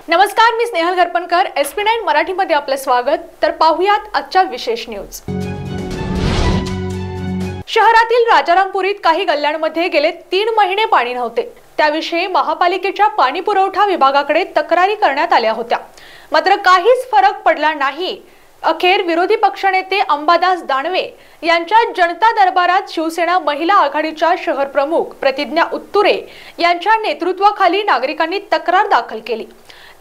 नमस्कार, मी स्नेहल घरपणकर। SP9 मराठीमध्ये आपले स्वागत। तर पाहुयात आजच्या विशेष न्यूज। शहरातील राजारामपुरीत काही गल्ल्यांमध्ये गेले 3 महिने पाणी नव्हते। त्याविषयी महापालिकेच्या पाणी पुरवठा विभागाकडे तक्रारी करण्यात आल्या होत्या, मात्र काहीच फरक पडला नाही। अखेर विरोधी पक्षनेते अंबादास दानवे यांच्या जनता दरबारात शिवसेना महिला आघाडीच्या शहर प्रमुख प्रतिज्ञा उत्तुरे यांच्या नेतृत्वाखाली नागरिकांनी तक्रार दाखल केली।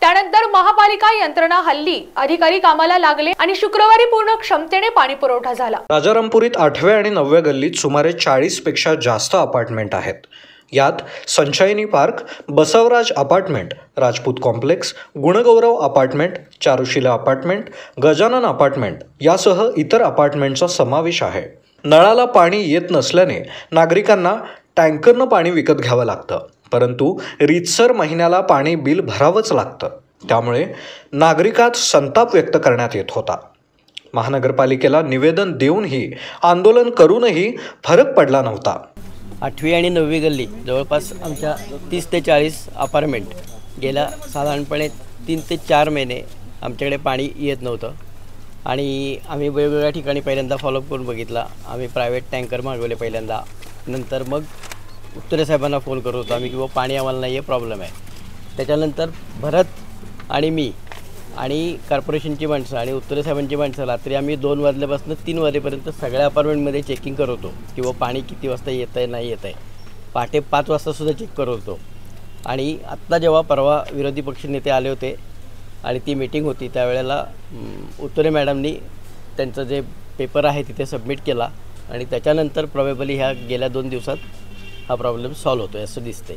त्यानंतर महापालिका यंत्रणा हल्ली, अधिकारी कामाला लागले आणि शुक्रवारी पूर्ण क्षमतेने पाणी पुरवठा झाला। राजारामपुरीत 8व्या आणि 9व्या गल्लीत सुमारे 40 पेक्षा जास्त अपार्टमेंट आहेत। यात Sanchayani park, Basavaraj apartment, Rajput complex, Gunagaurav apartment, Charushila apartment, Gajanan apartment यासह इतर अपार्टमेंटचा समावेश आहे। नळाला पाणी येत नसल्याने नागरिकांना टँकरनं पाणी विकत घ्यावं लागतं, परंतु रीतसर महिन्याला पाणी बिल भरावंच लागतं। त्यामुळे नागरिकात संताप व्यक्त करण्यात येत होता। महानगरपालिकेला निवेदन देऊनही, आंदोलन करूनही फरक पडला नव्हता। 8वी आणि 9वी गल्ली जवळपास आमच्या 30 ते 40 अपार्टमेंट गेल्या साधारणपणे 3 ते 4 महिने आमच्याकडे पाणी येत नव्हतं आणि आम्ही वेगवेगळ्या ठिकाणी पहिल्यांदा फॉलोअप करून बघितला। आम्ही प्रायव्हेट टँकर मागवले पहिल्यांदा, नंतर मग उत्तरे साहेबांना फोन करत होतो आम्ही की बाबा पाणी आम्हाला नाही आहे, प्रॉब्लेम आहे। त्याच्यानंतर भरत आणि मी आणि कॉर्पोरेशनची माणसं आणि उत्तरे साहेबांची माणसं रात्री आम्ही 2 वाजल्यापासून 3 वाजेपर्यंत सगळ्या अपार्टमेंटमध्ये चेकिंग करत होतो की बाबा पाणी किती वाजता येत आहे, नाही येत आहे। पहाटे 5 वाजतासुद्धा चेक करत होतो। आणि आत्ता जेव्हा परवा विरोधी पक्षनेते आले होते आणि ती मीटिंग होती, त्यावेळेला उत्तरे मॅडमनी त्यांचं जे पेपर आहे तिथे सबमिट केला आणि त्याच्यानंतर प्रॉबेबली ह्या गेल्या 2 दिवसात हा प्रॉब्लेम सॉल्व्ह होतो आहे असं दिसतंय।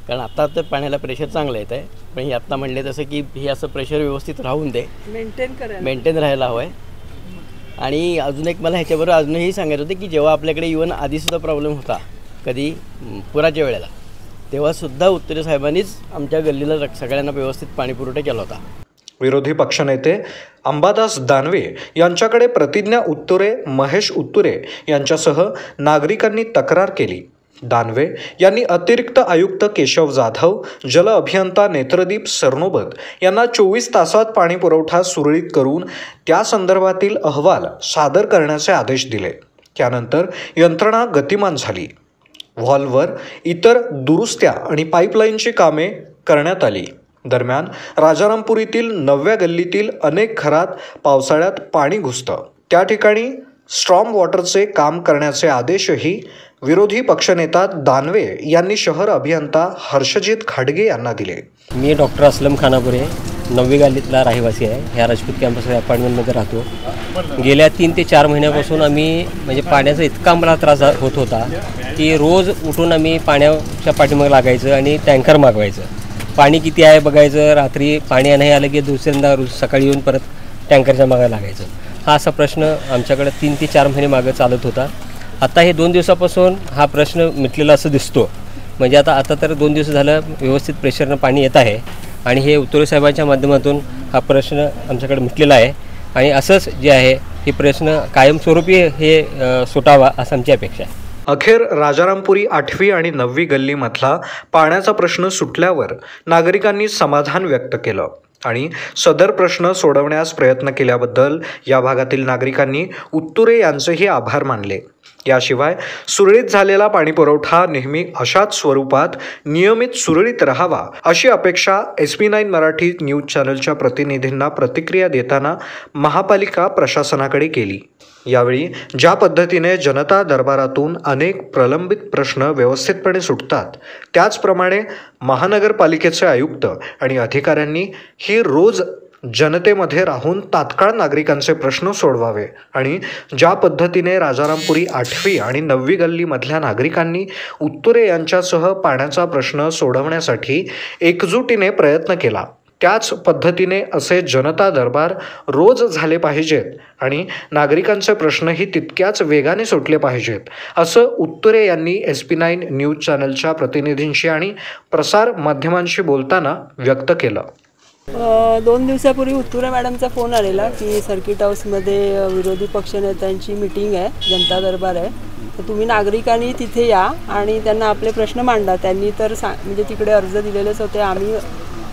कारण आता तर पाण्याला प्रेशर चांगलं येत आहे, पण हे आत्ता म्हणले तसं की हे असं प्रेशर व्यवस्थित राहून दे, मेंटेन राहायला हवं आहे। आणि अजून एक मला ह्याच्याबरोबर अजूनही सांगायचं होतं की जेव्हा आपल्याकडे इव्हन आधीसुद्धा प्रॉब्लेम होता कधी पुराच्या वेळेला, तेव्हासुद्धा उत्तरे साहेबांनीच आमच्या गल्लीला सगळ्यांना व्यवस्थित पाणीपुरवठा केला होता। विरोधी पक्षनेते अंबादास दानवे यांच्याकडे प्रतिज्ञा उत्तुरे, महेश उत्तुरे यांच्यासह नागरिकांनी तक्रार केली। दानवे यांनी अतिरिक्त आयुक्त केशव जाधव, जल अभियंता नेत्रदीप सरनोबत यांना 24 तासात पाणी पुरवठा सुरळीत करून त्या संदर्भातील अहवाल सादर करण्याचे आदेश दिले। त्यानंतर यंत्रणा गतिमान झाली। व्हॉल्व्हवर इतर दुरुस्त्या आणि पाईपलाईनची कामे करण्यात आली। दरम्यान राजारामपुरीतील 9व्या गल्लीतील अनेक घरात पावसाळ्यात पाणी घुसतं, त्या ठिकाणी स्ट्रॉम वॉटरचे काम करण्याचे आदेशही विरोधी पक्षनेता दानवे यांनी शहर अभियंता हर्षजित खाडगे यांना दिले। मी डॉक्टर असलम खानापुरे 9वी गल्लीतला रहिवासी आहे। ह्या राजपूत कॅम्पस अपार्टमेंटमध्ये राहतो। गेल्या 3 ते 4 महिन्यापासून आम्ही म्हणजे पाण्याचा इतका आम्हाला त्रास होत होता की रोज उठून आम्ही पाण्याच्या पाठीमागे लागायचं आणि टँकर मागवायचं। पाणी किती आहे बघायचं, रात्री पाणी नाही आलं की दुसऱ्यांदा सकाळी येऊन परत टँकरच्या मागे लागायचं। हा असा प्रश्न आमच्याकडे 3 ते 4 महिने मागे चालत होता। आता हे 2 दिवसापासून हा प्रश्न मिटलेला असं दिसतो। म्हणजे आता तर 2 दिवस झालं व्यवस्थित प्रेशरनं पाणी येत आहे आणि हे उत्तरे साहेबांच्या माध्यमातून हा प्रश्न आमच्याकडे मिटलेला आहे आणि असंच जे आहे हे प्रश्न कायमस्वरूपी हे सुटावा असं आमची अपेक्षा आहे। अखेर राजारामपुरी 8वी आणि 9वी गल्लीमधला पाण्याचा प्रश्न सुटल्यावर नागरिकांनी समाधान व्यक्त केलं आणि सदर प्रश्न सोडवण्यास प्रयत्न केल्याबद्दल या भागातील नागरिकांनी उत्तुरे यांचेही आभार मानले। याशिवाय सुरळीत झालेला पाणीपुरवठा नेहमी अशाच स्वरूपात नियमित सुरळीत राहावा अशी अपेक्षा SP9 मराठी न्यूज चॅनलच्या प्रतिनिधींना प्रतिक्रिया देताना महापालिका प्रशासनाकडे केली। यावेळी ज्या पद्धतीने जनता दरबारातून अनेक प्रलंबित प्रश्न व्यवस्थितपणे सुटतात, त्याचप्रमाणे महानगरपालिकेचे आयुक्त आणि अधिकाऱ्यांनी ही रोज जनतेमध्ये राहून तात्काळ नागरिकांचे प्रश्न सोडवावे आणि ज्या पद्धतीने राजारामपुरी 8वी आणि 9वी गल्लीमधल्या नागरिकांनी उत्तुरे यांच्यासह पाण्याचा प्रश्न सोडवण्यासाठी एकजुटीने प्रयत्न केला, त्याच पद्धतीने असे जनता दरबार रोज झाले पाहिजेत आणि नागरिकांचे प्रश्नही तितक्याच वेगाने सुटले पाहिजेत असं उत्तुरे यांनी SP9 न्यूज चॅनलच्या प्रतिनिधींशी आणि प्रसार माध्यमांशी बोलताना व्यक्त केलं। 2 दिवसापूर्वी उत्तुरे मॅडमचा फोन आलेला की सर्किट हाऊसमध्ये विरोधी पक्षनेत्यांची मीटिंग आहे, जनता दरबार आहे, तर तुम्ही नागरिकांनी तिथे या आणि त्यांना आपले प्रश्न मांडा। त्यांनी तर म्हणजे तिकडे अर्ज दिलेलेच होते, आम्ही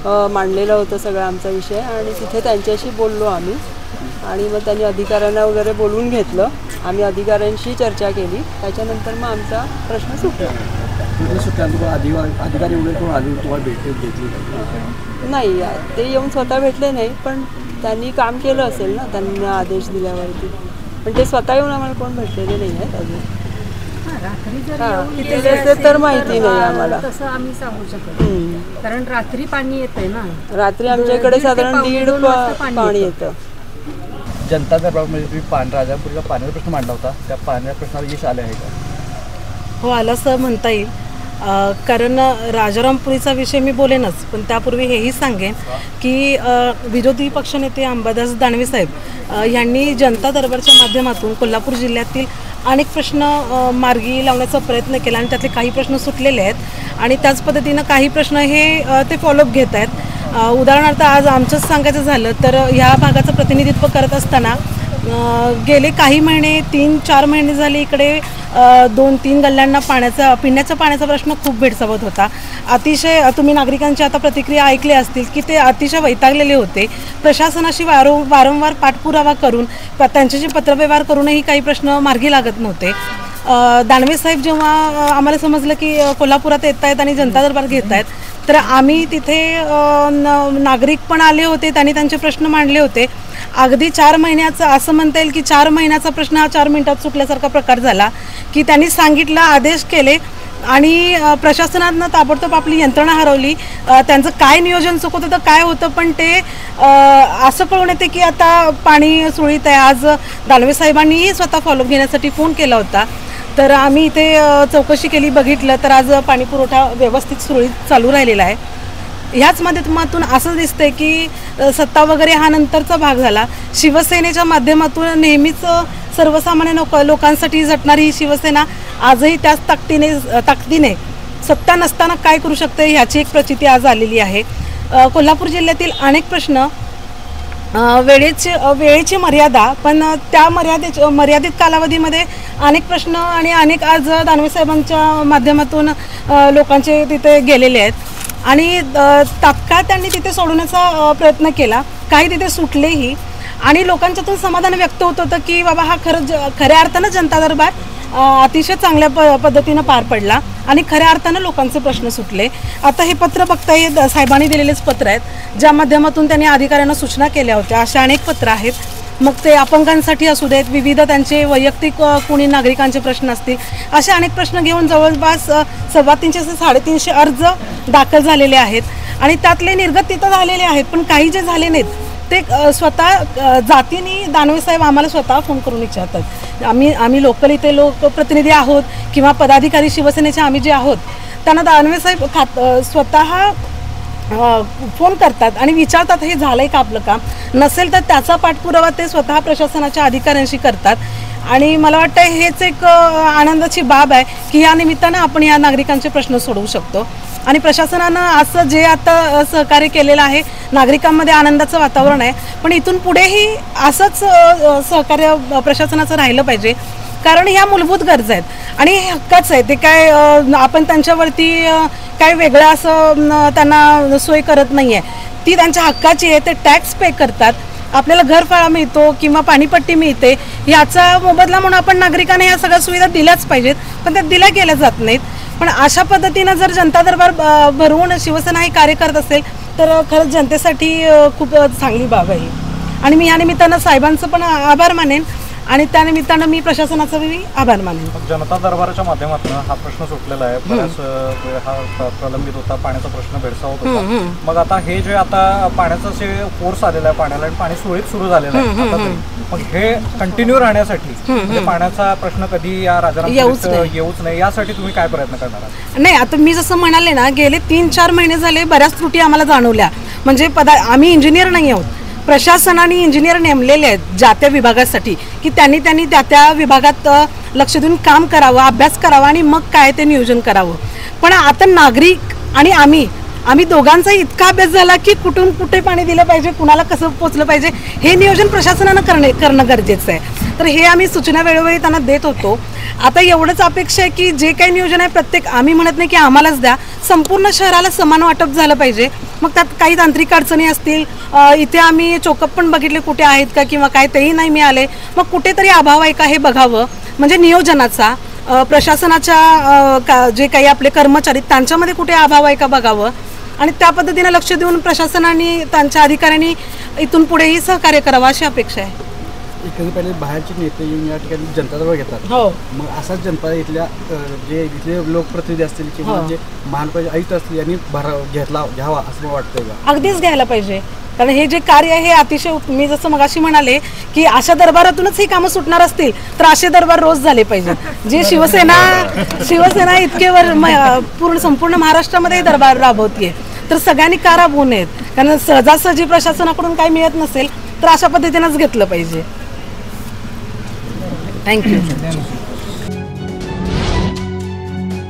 मांडलेलं होतं सगळा आमचा विषय आणि तिथे त्यांच्याशी बोललो आम्ही आणि मग त्यांनी अधिकाऱ्यांना वगैरे बोलवून घेतलं. आम्ही अधिकाऱ्यांशी चर्चा केली. त्याच्यानंतर मग आमचा प्रश्न सुटला. अधिकारी वगैरे कोण आले तुम्हाला घेतली नाही, ते येऊन स्वतः भेटले नाही, पण त्यांनी काम केलं असेल ना त्यांना आदेश दिल्यावरती. पण ते स्वतः येऊन आम्हाला कोण भेटलेले नाही आहेत अजून. तिथे तर माहिती नाही आम्हाला, तसं आम्ही सांगू शकतो. कारण रात्री पाणी येतंय ना, रात्री आमच्या इकडे साधारण 1:30 पाणी येतं. जनता दरबारमध्ये तुम्ही राजापूरचा पाण्याचा प्रश्न मांडला होता, त्या पाण्याच्या प्रश्नाला यश आले आहे का? हो, आलं असं म्हणता येईल. कारण राजारामपुरीचा विषय मी बोलेनच, पण त्यापूर्वी हेही सांगेन की विरोधी पक्षनेते अंबादास दानवे साहेब यांनी जनता दरबारच्या माध्यमातून कोल्हापूर जिल्ह्यातील अनेक प्रश्न मार्गी लावण्याचा प्रयत्न केला आणि त्यातले काही प्रश्न सुटलेले आहेत आणि त्याच पद्धतीनं काही प्रश्न हे ते फॉलोअप घेत आहेत. उदाहरणार्थ आज आमचंच सांगायचं झालं तर ह्या भागाचं प्रतिनिधित्व करत असताना गेले काही महिने 3-4 महिने झाले इकडे 2-3 गल्ल्यांना पिण्याच्या पाण्याचा प्रश्न खूप भेडसावत होता. अतिशय तुम्ही नागरिकांची आता प्रतिक्रिया ऐकल्या असतील की ते अतिशय वैतागलेले होते. प्रशासनाशी वारंवार पाठपुरावा करून त्यांच्याशी पत्रव्यवहार करूनही काही प्रश्न मार्गी लागत नव्हते. दानवे साहेब जेव्हा आम्हाला समजलं की कोल्हापुरात येत आहेत आणि जनता दरबार घेत आहेत, तर आम्ही तिथे नागरिक पण आले होते, त्यांनी त्यांचे प्रश्न मांडले होते. अगदी 4 महिन्याचा असं म्हणता येईल की 4 महिन्याचा प्रश्न हा 4 मिनिटात सुटल्यासारखा प्रकार झाला की त्यांनी सांगितलं, आदेश केले आणि प्रशासनानं ताबडतोब आपली यंत्रणा हरवली. त्यांचं काय नियोजन चुकत होतं काय होतं, पण ते असं कळून येते की आता पाणी सुरळीत आहे. आज दानवे साहेबांनीही स्वतः फॉलोअप घेण्यासाठी फोन केला होता, तर आम्ही इथे चौकशी केली, बघितलं तर आज पाणी पुरवठा व्यवस्थित सुरळीत चालू राहिलेला आहे. ह्याच माध्यमातून असं दिसतंय की सत्ता वगैरे हा नंतरचा भाग झाला. शिवसेनेच्या माध्यमातून नेहमीच सर्वसामान्य लोकांसाठी झटणारी ही शिवसेना आजही त्याच ताकदीने सत्ता नसताना काय करू शकते ह्याची एक प्रचिती आज आलेली आहे. कोल्हापूर जिल्ह्यातील अनेक प्रश्न वेळेची मर्यादा, पण त्या मर्यादित कालावधीमध्ये अनेक प्रश्न आणि अनेक आज दानवे साहेबांच्या माध्यमातून लोकांचे तिथे गेलेले आहेत आणि तात्काळ त्यांनी तिथे सोडवण्याचा प्रयत्न केला. काही तिथे सुटलेही आणि लोकांच्यातून समाधान व्यक्त होत होतं की बाबा हा खऱ्या अर्थानं जनता दरबार अतिशय चांगल्या पद्धतीनं पार पडला आणि खऱ्या अर्थानं लोकांचे प्रश्न सुटले. आता हे पत्र बघता हे साहेबांनी दिलेलेच पत्र आहेत, ज्या माध्यमातून त्यांनी अधिकाऱ्यांना सूचना केल्या होत्या. अशा अनेक पत्र आहेत, मग ते अपंगांसाठी असू देत, विविध त्यांचे वैयक्तिक कोणी नागरिकांचे प्रश्न असतील, असे अनेक प्रश्न घेऊन जवळपास 350-350 अर्ज दाखल झालेले आहेत आणि त्यातले निर्गत तिथं झालेले आहेत. पण काही जे झाले नाहीत ते स्वतः जातीने दानवे साहेब आम्हाला स्वतः फोन करून विचारतात. आम्ही लोकल इथे लोकप्रतिनिधी आहोत किंवा पदाधिकारी शिवसेनेचे आम्ही जे आहोत, त्यांना दानवे साहेब स्वतः फोन करतात आणि विचारतात हे झालंय का आपलं काम, नसेल तर त्याचा पाठपुरावा ते स्वतः प्रशासनाच्या अधिकाऱ्यांशी करतात. आणि मला वाटतं हेच एक आनंदाची बाब आहे की या निमित्तानं आपण या नागरिकांचे प्रश्न सोडवू शकतो आणि प्रशासनानं असं जे आता सहकार्य केलेलं आहे, नागरिकांमध्ये आनंदाचं वातावरण आहे. पण इथून पुढेही असंच सहकार्य प्रशासनाचं राहिलं पाहिजे, कारण ह्या मूलभूत गरजा आहेत आणि हे हक्काचं आहे. ते काय आपण त्यांच्यावरती काय वेगळं असं त्यांना सोय करत नाही आहे, ती त्यांच्या हक्काची आहे. ते टॅक्स पे करतात, आपल्याला घरफाळा मिळतो किंवा पाणीपट्टी मिळते, याचा मोबदला म्हणून आपण नागरिकांना या सगळ्या सुविधा दिल्याच पाहिजेत, पण त्या दिल्या गेल्या जात नाहीत. पण अशा पद्धतीनं जर जनता दरबार भरवून शिवसेना हे कार्य करत असेल तर खरंच जनतेसाठी खूप चांगली बाब आहे आणि मी या निमित्तानं साहेबांचं पण आभार मानेन आणि त्यानिमित्तानं मी प्रशासनाचाही आभार मानेन. जनता दरबाराच्या माध्यमातून हा प्रश्न सुटलेला आहे, बऱ्याच वेळ हा प्रलंबित होता, पाण्याचा प्रश्न भेडसावत होता. मग आता हे जे आता पाण्याचा जे फोर्स आलेला आहे पाण्याला आणि पाणी सुरळीत सुरू झालेलं आहे आता तरी, मग हे कंटिन्यू राहण्यासाठी म्हणजे पाण्याचा प्रश्न कधी या राजारामपुरीत येऊच नाही यासाठी तुम्ही काय प्रयत्न करणार आहात? नाही, आता मी जसं म्हणाले ना, गेले 3-4 महिने झाले बऱ्याच त्रुटी आम्हाला जाणवल्या. म्हणजे आम्ही इंजिनियर नाही आहोत, प्रशासनाने इंजिनियर नेमलेले आहेत ज्या त्या विभागासाठी की त्यांनी त्या विभागात लक्ष देऊन काम करावं, अभ्यास करावा आणि मग काय ते नियोजन करावं. पण आता नागरिक आणि आम्ही दोघांचा इतका अभ्यास झाला की कुठून कुठे पाणी दिलं पाहिजे, कुणाला कसं पोचलं पाहिजे हे नियोजन प्रशासनानं करणं गरजेचं आहे. तर हे आम्ही सूचना वेळोवेळी त्यांना देत होतो. आता एवढंच अपेक्षा आहे की जे काही नियोजन आहे प्रत्येक, आम्ही म्हणत नाही की आम्हालाच द्या, संपूर्ण शहराला समान वाटप झालं पाहिजे. मग त्यात काही तांत्रिक अडचणी असतील, इथे आम्ही चोकअप पण बघितले कुठे आहेत का किंवा काय तेही नाही मिळाले. मग कुठेतरी अभाव आहे का हे बघावं, म्हणजे नियोजनाचा, प्रशासनाच्या जे काही आपले कर्मचारी त्यांच्यामध्ये कुठे अभाव आहे का बघावं आणि त्या पद्धतीने लक्ष देऊन प्रशासनाने त्यांच्या अधिकाऱ्यांनी इथून पुढेही सहकार्य करावं अशी अपेक्षा आहे. कधी पहिले बाहेरचे नेते येऊन या ठिकाणी जनताजवळ घेतात. हो, मग असाच जनता इथल्या जे इथले लोकप्रतिनिधी असतील किंवा जे महानपालिका आयुक्त असतील यांनी घ्यावा असं मला वाटतंय का? अगदीच घ्यायला पाहिजे, कारण हे जे कार्य आहे हे अतिशय, मी जसं मगाशी म्हणाले की अशा दरबारातूनच ही कामं सुटणार असतील तर असे दरबार रोज झाले पाहिजेत. जे शिवसेना इतके संपूर्ण महाराष्ट्रामध्ये दरबार राबवतीये तर सगळ्यांनी का राबवू नयेत, कारण सहजासहजी प्रशासनाकडून काही मिळत नसेल तर अशा पद्धतीनेच घेतलं पाहिजे. थँक्यू.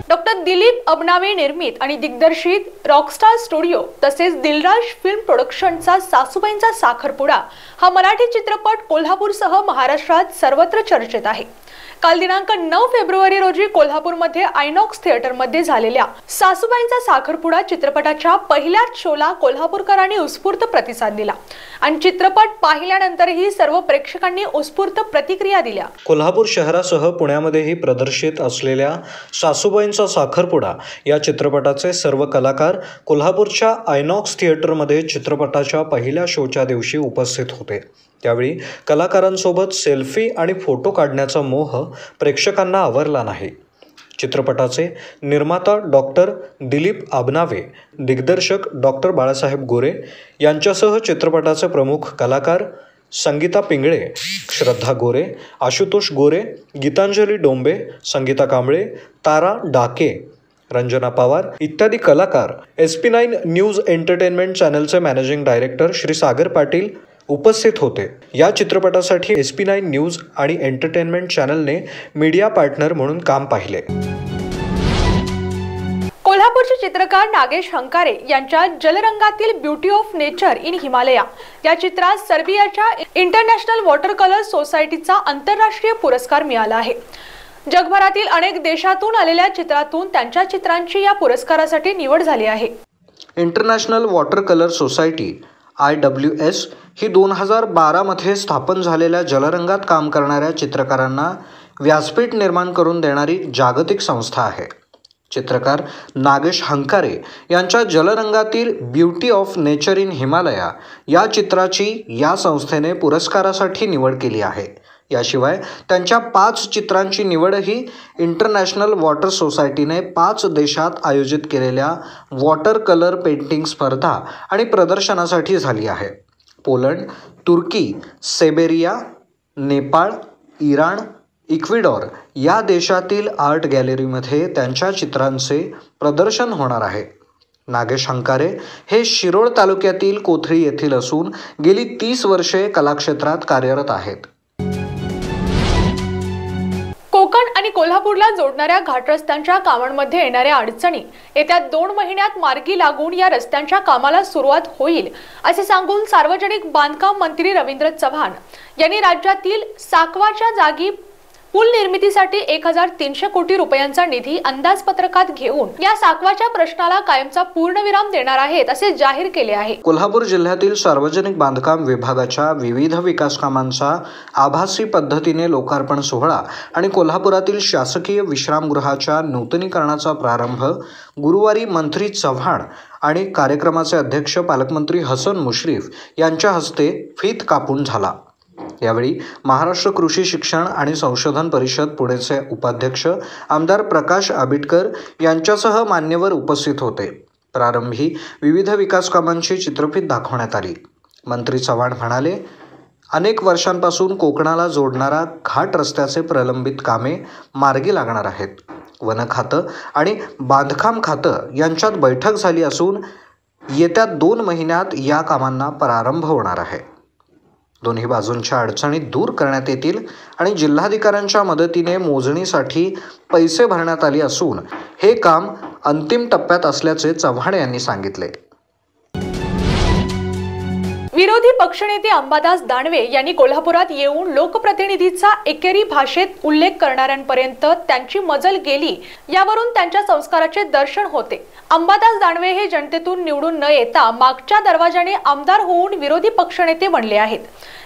डॉक्टर दिलीप अबनावे निर्मित आणि दिग्दर्शित रॉकस्टार स्टुडिओ तसेच दिलराज फिल्म प्रोडक्शनचा सासूबाईंचा साखरपुडा हा मराठी चित्रपट कोल्हापूरसह महाराष्ट्रात सर्वत्र चर्चेत आहे. काल दिनांक 9 फेब्रुवारी रोजी कोल्हापूरमध्ये आयनॉक्स थिएटरमध्ये झालेल्या सासूबाईंचा साखरपुडा चित्रपटाच्या पहिल्याच शोला कोल्हापूरकरांनी उत्स्फूर्त प्रतिसाद दिला आणि चित्रपट पाहिल्यानंतरही सर्व प्रेक्षकांनी उत्स्फूर्त प्रतिक्रिया दिल्या. कोल्हापूर शहरासह पुण्यामध्येही प्रदर्शित असलेल्या सासूबाईंचा साखरपुडा या चित्रपटाचे सर्व कलाकार कोल्हापूरच्या आयनॉक्स थिएटरमध्ये चित्रपटाच्या पहिल्या शोच्या दिवशी उपस्थित होते. त्यावेळी कलाकारांसोबत सेल्फी आणि फोटो काढण्याचा मोह प्रेक्षकांना आवरला नाही. चित्रपटाचे निर्माता डॉक्टर दिलीप आबनावे, दिग्दर्शक डॉक्टर बाळासाहेब गोरे यांच्यासह चित्रपटाचे प्रमुख कलाकार संगीता पिंगळे, श्रद्धा गोरे, आशुतोष गोरे, गीतांजली डोंबे, संगीता कांबळे, तारा डाके, रंजना पवार इत्यादी कलाकार SP9 न्यूज एंटरटेनमेंट चॅनलचे मॅनेजिंग डायरेक्टर श्री सागर पाटील उपस्थित होते. या चित्रपटासाठी SP9 न्यूज आणि एंटरटेनमेंट चॅनलने मीडिया पार्टनर म्हणून काम पाहिले. कोल्हापूरचे चित्रकार नागेश हंकारे यांच्या जलरंगातील beauty of nature in Himalaya या चित्रात सर्बियाच्या इंटरनॅशनल वॉटर कलर सोसायटीचा आंतरराष्ट्रीय पुरस्कार मिळाला आहे. जगभरातील अनेक देशातून आलेल्या चित्रातून त्यांच्या चित्रांची या पुरस्कारासाठी निवड झाली आहे. International water colour society IWS ही 2012 मध्ये स्थापन झालेल्या जलरंगात काम करणाऱ्या चित्रकारांना व्यासपीठ निर्माण करून देणारी जागतिक संस्था आहे. चित्रकार नागेश हंकारे यांच्या जलरंगातील beauty of nature in Himalaya या चित्राची या संस्थेने पुरस्कारासाठी निवड केली आहे. याशिवाय त्यांच्या 5 चित्रांची निवडही इंटरनॅशनल वॉटर सोसायटीने 5 देशात आयोजित केलेल्या वॉटर कलर पेंटिंग स्पर्धा आणि प्रदर्शनासाठी झाली आहे. पोलंड, तुर्की, सेबेरिया, नेपाळ, इराण, इक्वेडॉर या देशातील आर्ट गॅलरीमध्ये त्यांच्या चित्रांचे प्रदर्शन होणार आहे. नागेश हंकारे हे शिरोळ तालुक्यातील कोथळी येथील असून गेली 30 वर्षे कलाक्षेत्रात कार्यरत आहेत. कोकण आणि कोल्हापूरला जोडणाऱ्या घाट रस्त्यांच्या कामांमध्ये येणाऱ्या अडचणी येत्या 2 महिन्यात मार्गी लागून या रस्त्यांच्या कामाला सुरुवात होईल असे सांगून सार्वजनिक बांधकाम मंत्री रवींद्र चव्हाण यांनी राज्यातील साकवाच्या जागी पूल निर्मितीसाठी 1300 कोटी रुपयांचा निधी अंदाजपत्रकात घेऊन या साकवाच्या प्रश्नाला कायमचा पूर्णविराम देणार आहेत असे जाहीर केले आहे. कोल्हापूर जिल्ह्यातील सार्वजनिक बांधकाम विभागाच्या विविध विकास कामांचा आभासी पद्धतीने लोकार्पण सोहळा आणि कोल्हापुरातील शासकीय विश्रामगृहाच्या नूतनीकरणाचा प्रारंभ गुरुवारी मंत्री चव्हाण आणि कार्यक्रमाचे अध्यक्ष पालकमंत्री हसन मुश्रीफ यांच्या हस्ते फीत कापून झाला. यावेळी महाराष्ट्र कृषी शिक्षण आणि संशोधन परिषद पुणेचे उपाध्यक्ष आमदार प्रकाश आबिटकर यांच्यासह मान्यवर उपस्थित होते. प्रारंभी विविध विकास कामांची चित्रफीत दाखवण्यात आली. मंत्री चव्हाण म्हणाले, अनेक वर्षांपासून कोकणाला जोडणारा घाट रस्त्याचे प्रलंबित कामे मार्गी लागणार आहेत. वन खातं आणि बांधकाम खातं यांच्यात बैठक झाली असून येत्या 2 महिन्यात या कामांना प्रारंभ होणार आहे. दोन्ही बाजूंच्या अडचणी दूर करण्यात येतील आणि जिल्हाधिकाऱ्यांच्या मदतीने मोजणीसाठी पैसे भरण्यात आले असून हे काम अंतिम टप्प्यात असल्याचे चव्हाण यांनी सांगितले. विरोधी पक्षनेते अंबादास दानवे यांनी कोल्हापुरात येऊन लोकप्रतिनिधीचा एकेरी भाषेत उल्लेख करणाऱ्यांपर्यंत त्यांची मजल गेली, यावरून त्यांच्या संस्काराचे दर्शन होते। अंबादास दानवे हे जनतेतून निवडून न येता मागच्या दरवाजाने आमदार होऊन विरोधी पक्षनेते बनले आहेत,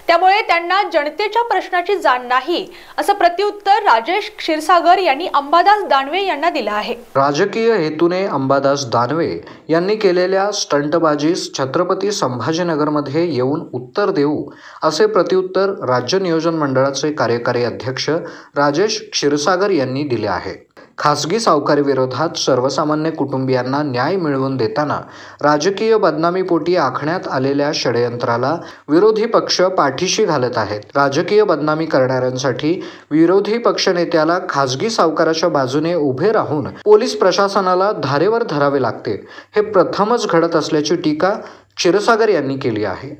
त्यामुळे त्यांना जनतेच्या प्रश्नाची जाण नाही, असं प्रत्युत्तर राजेश क्षीरसागर यांनी अंबादास दानवे यांना दिलं आहे। राजकीय हेतूने अंबादास दानवे यांनी केलेल्या स्टंटबाजीस छत्रपती संभाजीनगरमध्ये येऊन उत्तर देऊ, असे प्रत्युत्तर राज्य नियोजन मंडळाचे कार्यकारी अध्यक्ष राजेश क्षीरसागर यांनी दिले आहे। खासगी सावकारी विरोधात सर्वसामान्य कुटुंबियांना न्याय मिळवून देताना राजकीय बदनामीपोटी आखण्यात आलेल्या षडयंत्राला विरोधी पक्ष पाठीशी घालत आहेत। राजकीय बदनामी करणाऱ्यांसाठी विरोधी पक्षनेत्याला खासगी सावकाराच्या बाजूने उभे राहून पोलीस प्रशासनाला धारेवर धरावे लागते, हे प्रथमच घडत असल्याची टीका क्षीरसागर यांनी केली आहे।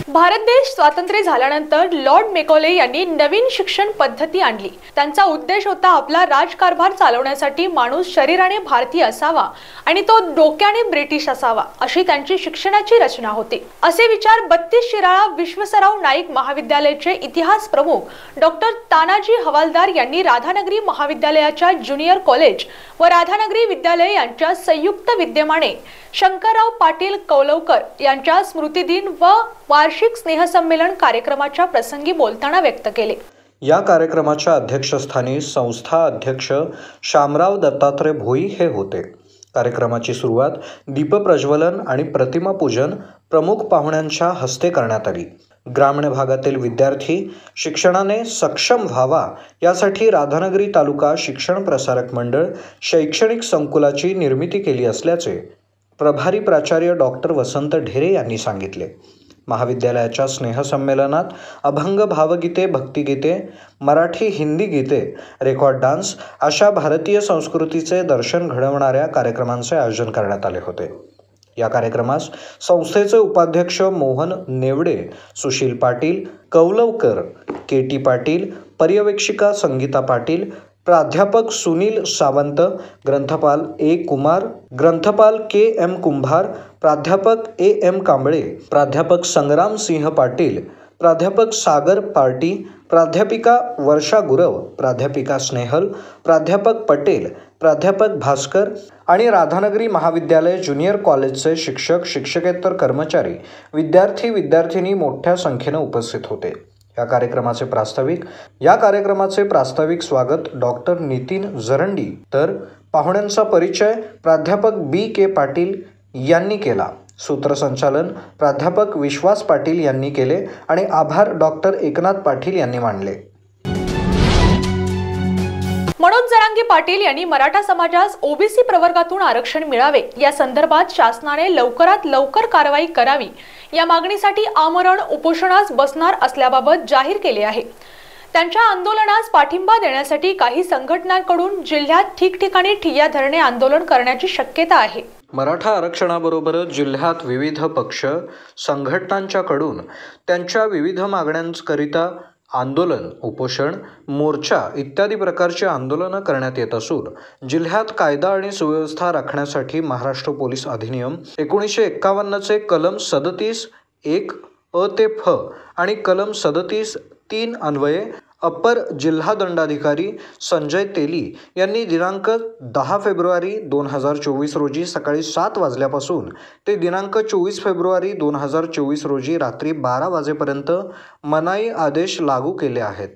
भारत देश स्वातंत्र्य झाल्यानंतर लॉर्ड मेकॉले यांनी नवीन शिक्षण पद्धती आणली। त्यांचा उद्देश होता आपला राजकारभार चालवण्यासाठी माणूस शरीराने भारतीय असावा आणि तो डोक्याने ब्रिटिश असावा, अशी त्यांची शिक्षणाची रचना होती। असे विचार 32 शिराळा विश्वसराव नाईक महाविद्यालयाचे इतिहास प्रमुख डॉक्टर तानाजी हवालदार यांनी राधानगरी महाविद्यालयाच्या ज्युनियर कॉलेज व राधानगरी विद्यालय यांच्या संयुक्त विद्यमाने शंकरराव पाटील कौलवकर यांच्या स्मृतिदिन व वार्षिक स्नेहसंमेलन कार्यक्रमाच्या प्रसंगी बोलताना व्यक्त केले। या कार्यक्रमाच्या अध्यक्षस्थानी संस्था अध्यक्ष शामराव दत्तात्रय भोई हे होते। कार्यक्रमाची सुरुवात दीपप्रज्वलन आणि प्रतिमा पूजन प्रमुख पाहुण्यांच्या हस्ते करण्यात आली। ग्रामीण भागातील विद्यार्थी शिक्षणाने सक्षम व्हावा यासाठी राधानगरी तालुका शिक्षण प्रसारक मंडळ शैक्षणिक संकुलाची निर्मिती केली असल्याचे प्रभारी प्राचार्य डॉक्टर वसंत ढेरे यांनी सांगितले। महाविद्यालयाच्या स्नेहसंमेलनात अभंग, भावगीते, भक्तिगीते, मराठी हिंदी गीते, रेकॉर्ड डान्स अशा भारतीय संस्कृतीचे दर्शन घडवणाऱ्या कार्यक्रमांचे आयोजन करण्यात आले होते। या कार्यक्रमास संस्थेचे उपाध्यक्ष मोहन नेवडे, सुशील पाटील कौलवकर, के.टी. पाटील, पर्यवेक्षिका संगीता पाटील, प्राध्यापक सुनील सावंत, ग्रंथपाल ए. कुमार, ग्रंथपाल के.एम. कुंभार, प्राध्यापक ए.एम. कांबळे, प्राध्यापक संग्राम सिंह पाटील, प्राध्यापक सागर पार्टी, प्राध्यापिका वर्षा गुरव, प्राध्यापिका स्नेहल, प्राध्यापक पटेल, प्राध्यापक भास्कर आणि राधानगरी महाविद्यालय ज्युनियर कॉलेजचे शिक्षक, शिक्षकेतर कर्मचारी, विद्यार्थी विद्यार्थिनी मोठ्या संख्येने उपस्थित होते। या कार्यक्रमाचे प्रास्ताविक स्वागत डॉक्टर नितीन जरंडी तर पाहुण्यांचा परिचय प्राध्यापक बी.के. पाटील यांनी केला। सूत्रसंचालन प्राध्यापक विश्वास पाटील यांनी केले आणि आभार डॉक्टर एकनाथ पाटील यांनी मानले। मनोज जरांगे पाटील यांनी मराठा समाजास ओबीसी प्रवर्गातून आरक्षण मिळावे या संदर्भात शासनाने लवकरात लवकर कारवाई करावी या मागणीसाठी आमरण उपोषणास बसणार असल्याबाबत जाहीर केले आहे। त्यांच्या आंदोलनास पाठिंबा देण्यासाठी काही संघटनांकडून जिल्ह्यात ठिकठिकाणी ठिय्या धरणे आंदोलन करण्याची शक्यता आहे। मराठा आरक्षणाबरोबरच जिल्ह्यात विविध पक्ष संघटनांच्याकडून त्यांच्या विविध मागण्यांकरिता आंदोलन, उपोषण, मोर्चा इत्यादी प्रकारचे आंदोलनं करण्यात येत असून जिल्ह्यात कायदा आणि सुव्यवस्था राखण्यासाठी महाराष्ट्र पोलीस अधिनियम 1951चे कलम 37(1) अ ते फ आणि कलम 37(3) अन्वये अप्पर जिल्हा दंडाधिकारी संजय तेली यांनी दिनांक 10 फेब्रुवारी 2024 रोजी सकाळी 7 वाजल्यापासून ते दिनांक 24 फेब्रुवारी 2024 रोजी रात्री 12 वाजेपर्यंत मनाई आदेश लागू केले आहेत।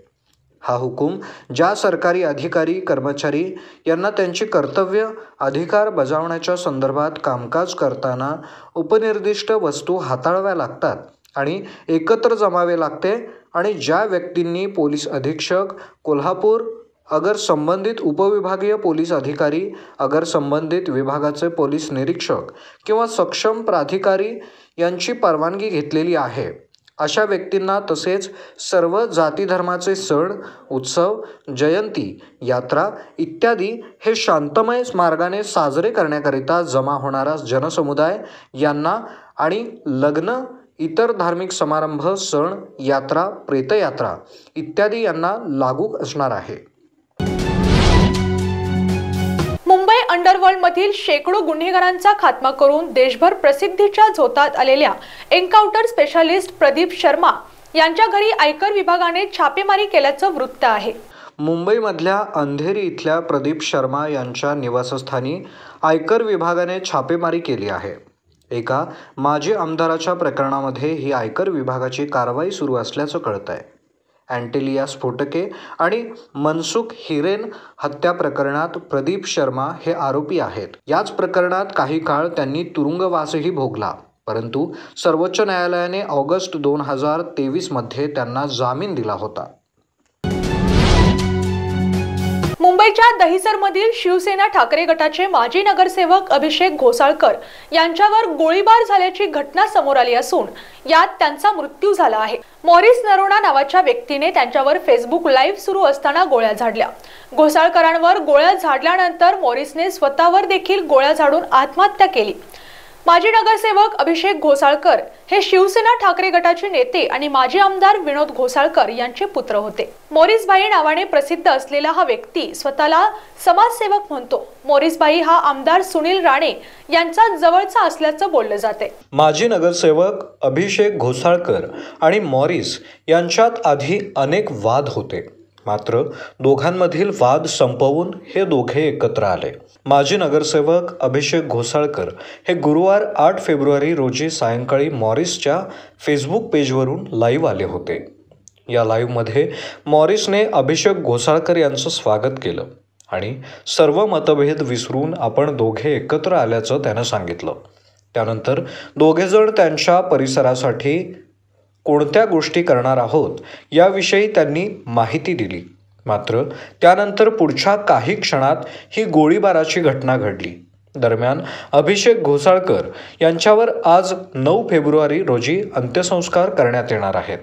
हा हुकूम ज्या सरकारी अधिकारी कर्मचारी यांना त्यांची कर्तव्य अधिकार बजावण्याच्या संदर्भात कामकाज करताना उपनिर्दिष्ट वस्तू हाताळाव्या लागतात आणि एकत्र जमावे लागते आणि ज्या व्यक्तींनी पोलीस अधीक्षक कोल्हापूर अगर संबंधित उपविभागीय पोलीस अधिकारी अगर संबंधित विभागाचे पोलीस निरीक्षक किंवा सक्षम प्राधिकारी यांची परवानगी घेतलेली आहे अशा व्यक्तींना तसेच सर्व जाती धर्माचे सण, उत्सव, जयंती, यात्रा इत्यादी हे शांतमय मार्गाने साजरे करण्याकरिता जमा होणारा जनसमुदाय यांना आणि लग्न, इतर धार्मिक समारंभ, सण, यात्रा, प्रेतयात्रा इत्यादी यांना लागू असणार आहे। मुंबई अंडरवर्ल्डमधील शेकडो गुन्हेगारांचा खात्मा करून देशभर प्रसिद्धीच्या झोतात आलेल्या एन्काउंटर स्पेशालिस्ट प्रदीप शर्मा यांच्या घरी आयकर विभागाने छापेमारी केल्याचं वृत्त आहे। मुंबईमधल्या अंधेरी इथल्या प्रदीप शर्मा यांच्या निवासस्थानी आयकर विभागाने छापेमारी केली आहे। एका माजी आमदाराच्या प्रकरणामध्ये ही आयकर विभागाची कारवाई सुरू असल्याचं कळतंय। अँटिलिया स्फोटके आणि मनसुख हिरेन हत्या प्रकरणात प्रदीप शर्मा हे आरोपी आहेत। याच प्रकरणात काही काळ त्यांनी तुरुंगवासही भोगला, परंतु सर्वोच्च न्यायालयाने ऑगस्ट 2023 मध्ये त्यांना जामीन दिला होता। मुंबईच्या दहिसरमधील शिवसेना ठाकरे गटाचे माजी नगरसेवक अभिषेक घोसाळकर यांच्यावर गोळीबार झाल्याची घटना समोर आली असून यात त्यांचा मृत्यू झाला आहे। मॉरिस नरोणा नावाच्या व्यक्तीने त्यांच्यावर फेसबुक लाईव्ह सुरू असताना गोळ्या झाडल्या। घोसाळकरांवर गोळ्या झाडल्यानंतर मॉरिसने स्वतःवर देखील गोळ्या झाडून आत्महत्या केली। माजी नगरसेवक अभिषेक घोसाळकर हे शिवसेना ठाकरे गटाचे नेते आणि माजी आमदार विनोद घोसाळकर यांचे पुत्र होते। मोरिसभाई नावाने प्रसिद्ध असलेला हा व्यक्ती स्वतःला समाजसेवक म्हणतो। मोरिसभाई हा आमदार सुनील राणे यांचा जवळचा असल्याचं बोललं जाते। माजी नगरसेवक अभिषेक घोसाळकर आणि मॉरिस यांच्यात आधी अनेक वाद होते, मात्र दोघांमधील वाद संपवून हे दोघे एकत्र आले। माजी नगरसेवक अभिषेक घोसाळकर हे गुरुवार 8 फेब्रुवारी रोजी सायंकाळी मॉरिसच्या फेसबुक पेजवरून लाईव्ह आले होते। या लाईव्हमध्ये मॉरिसने अभिषेक घोसाळकर यांचं स्वागत केलं आणि सर्व मतभेद विसरून आपण दोघे एकत्र आल्याचं त्यानं सांगितलं। त्यानंतर दोघेजण त्यांच्या परिसरासाठी कोणत्या गोष्टी करणार आहोत याविषयी त्यांनी माहिती दिली, मात्र त्यानंतर पुढच्या काही क्षणात ही गोळीबाराची घटना घडली। दरम्यान अभिषेक घोसाळकर यांच्यावर आज 9 फेब्रुवारी रोजी अंत्यसंस्कार करण्यात येणार आहेत।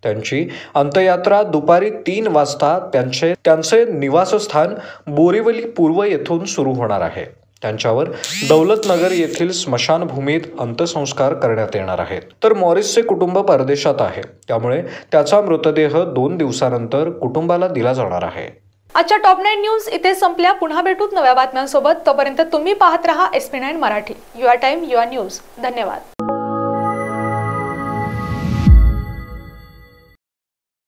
त्यांची अंत्ययात्रा दुपारी 3 वाजता त्यांचे निवासस्थान बोरिवली पूर्व येथून सुरू होणार आहे। त्यांच्यावर दौलतनगर येथील स्मशानभूमीत अंत्यसंस्कार करण्यात येणार आहेत। तर मॉरिसचे कुटुंब परदेशात आहे, त्यामुळे त्याचा मृतदेह 2 दिवसानंतर कुटुंबाला दिला जाणार आहे। आजच्या टॉप 9 न्यूज इथे संपल्या। पुन्हा भेटूत नव्या बातम्यांसोबत। तोपर्यंत तुम्ही पाहत रहा SP9 Marathi. Your time your news. धन्यवाद।